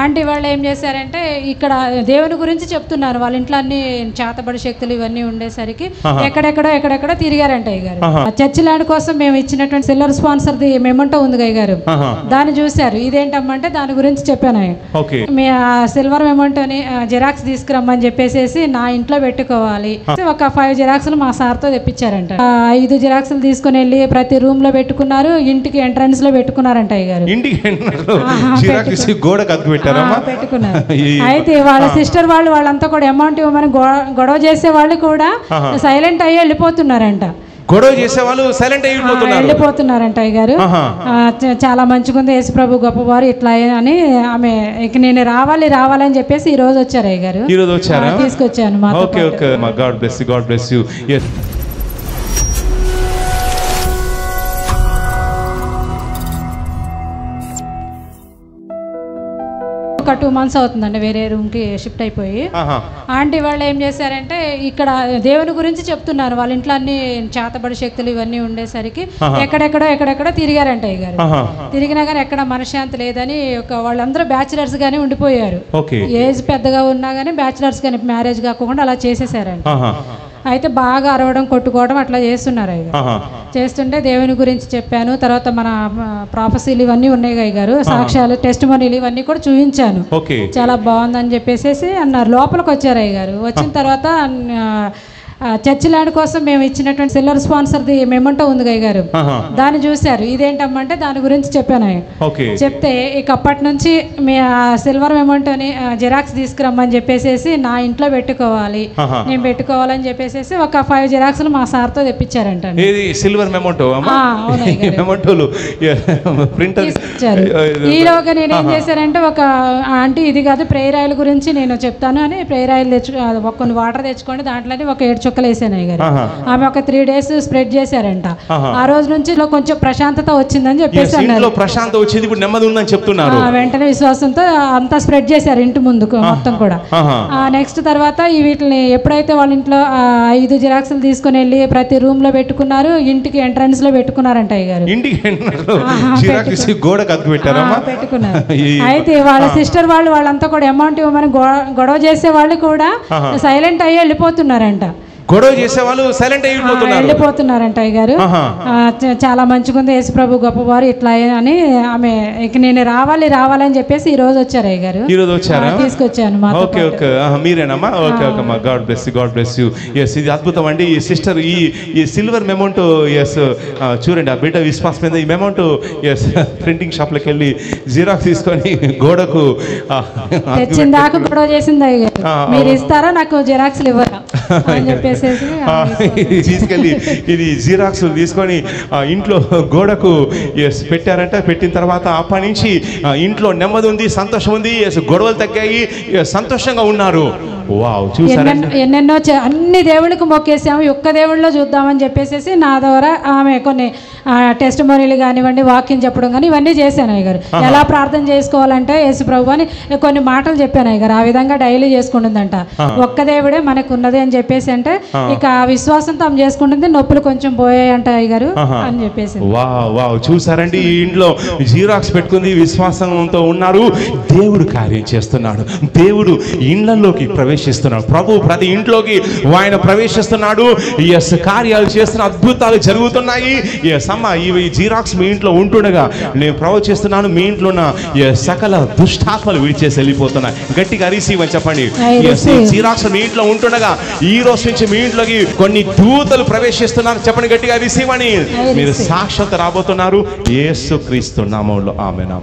Aunty వాళ్ళు ఏం చేశారంటే ఇక్కడ దేవుని గురించి చెప్తున్నారు. వాళ్ళ ఇంట్లో అన్ని చేతబడి శక్తులు ఇవన్నీ ఉండేసరికి ఎక్కడెక్కడో తిరిగారంట అయ్యగారు. చర్చ్ ల్యాండ్ కోసం మేము ఇచ్చినటువంటి సిల్వర్ స్పాన్సర్ ది మెమంటో ఉంది అయ్యగారు. దాన్ని చూశారు. ఇదేంటమ్మంటే దాని గురించి చెప్పాను. మీ సిల్వర్ మెమంటోని జిరాక్స్ తీసుకురమ్మని చెప్పేసి నా ఇంట్లో పెట్టుకోవాలి. ఒక 5 జిరాక్స్లు మా సార్తో తెప్పించారంట. 5 జిరాక్స్లు తీసుకుని వెళ్ళి ప్రతి రూమ్ లో పెట్టుకున్నారు. ఇంటికి ఎంట్రన్స్ లో పెట్టుకున్నారంట అయ్యగారు. పెట్టుకున్నారు. అయితే వాళ్ళ సిస్టర్ వాళ్ళంతా కూడా అమౌంట్ ఇవ్వమని గొడవ చేసే వాళ్ళు కూడా సైలెంట్ అయ్యి వెళ్ళిపోతున్నారంట. గొడవ చేసే వాళ్ళు సైలెంట్ వెళ్ళిపోతున్నారంట అయ్యగారు. చాలా మంచిగుంది యేసుప్రభు గొప్పవారు ఇట్లా అని ఆమె ఇక నేను రావాలని చెప్పేసి ఈ రోజు వచ్చారు అయ్యగారు. ఈ రోజు వచ్చారా? తీసుకొచ్చాను. God bless you. ఒక 2 months అవుతుందండి వేరే రూమ్ కి షిఫ్ట్ అయిపోయి. ఆంటీ వాళ్ళు ఏం చేశారంటే ఇక్కడ దేవుని గురించి చెప్తున్నారు. వాళ్ళ ఇంట్లో అన్ని చేతబడి శక్తులు ఇవన్నీ ఉండేసరికి ఎక్కడెక్కడో తిరిగారంట అయ్యగారు. తిరిగినా కానీ ఎక్కడ మనశ్శాంతి లేదని వాళ్ళందరూ బ్యాచిలర్స్ గానీ ఉండిపోయారు. ఏజ్ పెద్దగా ఉన్నా గానీ బ్యాచిలర్స్ గానీ మ్యారేజ్ కాకుండా అలా చేసేసారంట. అయితే బాగా అరవడం కొట్టుకోవడం అట్లా చేస్తున్నారు అయ్యగారు. చేస్తుంటే దేవుని గురించి చెప్పాను. తర్వాత మన ప్రాఫెసీలు ఇవన్నీ ఉన్నాయి అయ్యగారు. సాక్ష్యాలు టెస్టిమోనీలు ఇవన్నీ కూడా చూపించాను. చాలా బాగుందని చెప్పేసి అన్నారు. లోపలికి వచ్చారు అయ్యగారు. వచ్చిన తర్వాత చర్చ్ ల్యాండ్ కోసం మేము ఇచ్చినటువంటి సిల్వర్ స్పాన్సర్ ది మెమంటో ఉంది అయ్యగారు. దాన్ని చూశారు. ఇదేంటమ్మంటే దాని గురించి చెప్పాను. చెప్తే ఇక అప్పటి నుంచి మీ సిల్వర్ మెమంటోని జిరాక్స్ తీసుకురమ్మని చెప్పేసి నా ఇంట్లో పెట్టుకోవాలి, నేను పెట్టుకోవాలని చెప్పేసి ఒక 5 జిరాక్స్లు మా సార్తో తెప్పించారంట. సిల్వర్ మెమంటో ఈలోగా నేను ఏం చేశానంటే ఒక ఆంటీ ఇది కాదు ప్రేయర్ ఆయిల్ గురించి నేను చెప్తాను అని ప్రేయర్ ఆయిల్ కొన్ని వాటర్ తెచ్చుకోండి దాంట్లోనే ఒక 7 చుక్కలు వేసాను అయ్యగారు. ఆమె ఒక 3 days స్ప్రెడ్ చేశారంట. ఆ రోజు నుంచి కొంచెం ప్రశాంతత వచ్చిందని చెప్పేసి అన్నారు. వెంటనే విశ్వాసంతో అంతా స్ప్రెడ్ చేశారు ఇంటి ముందుకు మొత్తం కూడా. నెక్స్ట్ తర్వాత వీటిని ఎప్పుడైతే వాళ్ళ ఇంట్లో 5 జిరాక్స్లు తీసుకుని వెళ్ళి ప్రతి రూమ్ లో పెట్టుకున్నారు. ఇంటికి ఎంట్రన్స్ లో పెట్టుకున్నారంట అయ్యగారు. పెట్టుకున్నారు. అయితే వాళ్ళ సిస్టర్ వాళ్ళంతా కూడా అమౌంట్ ఇవ్వమని గొడవ చేసే వాళ్ళు కూడా సైలెంట్ అయ్యి వెళ్ళిపోతున్నారంట. గొడవ చేసే వాళ్ళు సైలెంట్ వెళ్ళిపోతున్నారంట అయ్యగారు. చాలా మంచిగుంది యేసుప్రభు గొప్పవారు ఇట్లా అని ఆమె ఇక నేను రావాలని చెప్పేసి ఈ రోజు వచ్చారు అయ్యగారు. ఈ రోజు వచ్చారా? తీసుకొచ్చాను. మీరేనమ్మా? God bless you. ఇది అద్భుతం అండి. ఈ సిస్టర్ ఈ సిల్వర్ మెమోంటో చూడండి ఆ బిడ్డ విశ్వాసం మీద ఈ మెమోంటో ప్రింటింగ్ షాప్ లోకి వెళ్ళి జిరాక్స్ తీసుకొని గోడకు తెచ్చిందాకా గొడవ చేసింది అయ్యగారు. మీరు ఇస్తారా నాకు జిరాక్స్లు ఇవ్వరా అని చెప్పేసి తీసుకెళ్ళి ఇది జిరాక్స్ తీసుకొని ఇంట్లో గోడకు పెట్టారంట. పెట్టిన తర్వాత అప్పటి నుంచి ఇంట్లో నెమ్మది ఉంది, సంతోషం ఉంది, గొడవలు తగ్గాయి, సంతోషంగా ఉన్నారు. ఎన్నెన్నో అన్ని దేవుళ్ళకి మొక్కేసాము, ఒక్క దేవుళ్ళలో చూద్దామని చెప్పేసి నా ద్వారా ఆమె కొన్ని టెస్టిమోనీలు కానివ్వండి, వాక్యం చెప్పడం కానీ ఇవన్నీ చేశాను అయ్యగారు. ఎలా ప్రార్థన చేసుకోవాలంటే యేసు ప్రభు అని కొన్ని మాటలు చెప్పాను అయ్యగారు. ఆ విధంగా డైలీ చేసుకుంటుందంట. ఒక్క దేవుడే మనకు ఉన్నది అని చెప్పేసి అంటే ఇక విశ్వాసంతో ఆమె చేసుకుంటుంది. నొప్పులు కొంచెం పోయాయంట అయ్యగారు అని చెప్పేసి. చూసారండి, ఈ ఇంట్లో జిరాక్స్ పెట్టుకుంది, విశ్వాసంతో ఉన్నారు. దేవుడు కార్యం చేస్తున్నాడు. దేవుడు ఇళ్లలోకి ప్రవేశిస్తున్నాడు. ప్రభు ప్రతి ఇంట్లోకి ఆయన ప్రవేశిస్తున్నాడు. కార్యాలు చేస్తున్న అద్భుతాలు జరుగుతున్నాయి. ఈ జిరాక్స్ మీ ఇంట్లో ఉంటుండగా నేను ప్రవచిస్తున్నాను, మీ ఇంట్లో ఉన్న సకల దుష్టాత్మలు విడిచేసి వెళ్ళిపోతున్నాయి. గట్టిగా రిసీవ్ అని చెప్పండి. జిరాక్స్ మీ ఇంట్లో ఉంటుండగా ఈ రోజు నుంచి మీ ఇంట్లోకి కొన్ని దూతలు ప్రవేశిస్తున్నారు. చెప్పండి గట్టిగా రిసీవ్ అని. మీరు సాక్షాత్ రాబోతున్నారు యేసుక్రీస్తు నామములో. ఆమేన్.